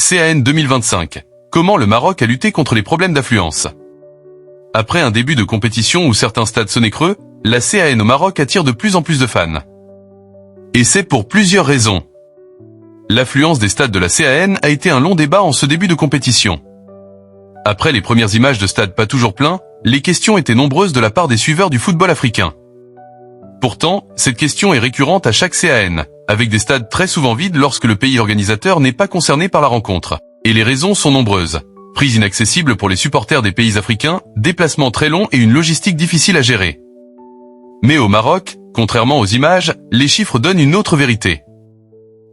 CAN 2025. Comment le Maroc a lutté contre les problèmes d'affluence? Après un début de compétition où certains stades sonnaient creux, la CAN au Maroc attire de plus en plus de fans. Et c'est pour plusieurs raisons. L'affluence des stades de la CAN a été un long débat en ce début de compétition. Après les premières images de stades pas toujours pleins, les questions étaient nombreuses de la part des suiveurs du football africain. Pourtant, cette question est récurrente à chaque CAN, avec des stades très souvent vides lorsque le pays organisateur n'est pas concerné par la rencontre. Et les raisons sont nombreuses. Prix inaccessibles pour les supporters des pays africains, déplacements très longs et une logistique difficile à gérer. Mais au Maroc, contrairement aux images, les chiffres donnent une autre vérité.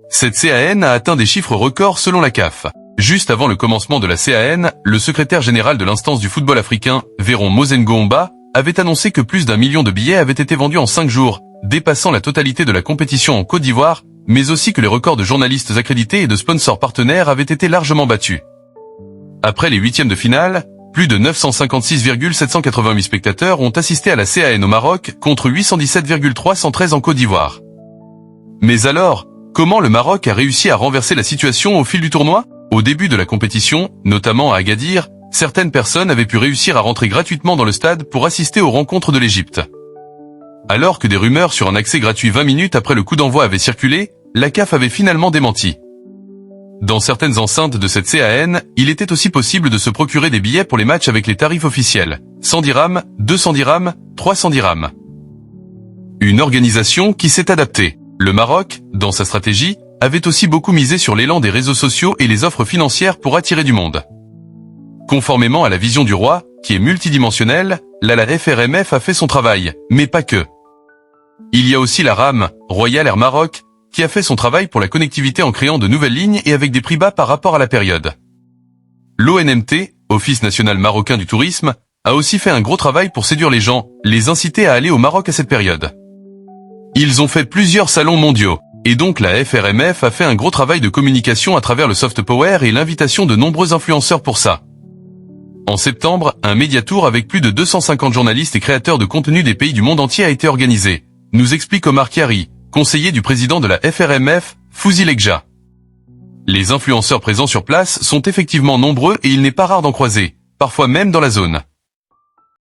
Cette CAN a atteint des chiffres records selon la CAF. Juste avant le commencement de la CAN, le secrétaire général de l'instance du football africain, Véron Mozengo-Omba, avait annoncé que plus d'1 million de billets avaient été vendus en 5 jours, dépassant la totalité de la compétition en Côte d'Ivoire, mais aussi que les records de journalistes accrédités et de sponsors partenaires avaient été largement battus. Après les huitièmes de finale, plus de 956,788 spectateurs ont assisté à la CAN au Maroc contre 817,313 en Côte d'Ivoire. Mais alors, comment le Maroc a réussi à renverser la situation au fil du tournoi? Au début de la compétition, notamment à Agadir, certaines personnes avaient pu réussir à rentrer gratuitement dans le stade pour assister aux rencontres de l'Égypte. Alors que des rumeurs sur un accès gratuit 20 minutes après le coup d'envoi avaient circulé, la CAF avait finalement démenti. Dans certaines enceintes de cette CAN, il était aussi possible de se procurer des billets pour les matchs avec les tarifs officiels. 100 dirhams, 200 dirhams, 300 dirhams. Une organisation qui s'est adaptée. Le Maroc, dans sa stratégie, avait aussi beaucoup misé sur l'élan des réseaux sociaux et les offres financières pour attirer du monde. Conformément à la vision du roi, qui est multidimensionnelle, la FRMF a fait son travail, mais pas que. Il y a aussi la RAM, Royal Air Maroc, qui a fait son travail pour la connectivité en créant de nouvelles lignes et avec des prix bas par rapport à la période. L'ONMT, Office national marocain du tourisme, a aussi fait un gros travail pour séduire les gens, les inciter à aller au Maroc à cette période. Ils ont fait plusieurs salons mondiaux. Et donc la FRMF a fait un gros travail de communication à travers le soft power et l'invitation de nombreux influenceurs pour ça. En septembre, un médiatour avec plus de 250 journalistes et créateurs de contenu des pays du monde entier a été organisé, nous explique Omar Kiari, conseiller du président de la FRMF, Fouzi Lekja. Les influenceurs présents sur place sont effectivement nombreux et il n'est pas rare d'en croiser, parfois même dans la zone.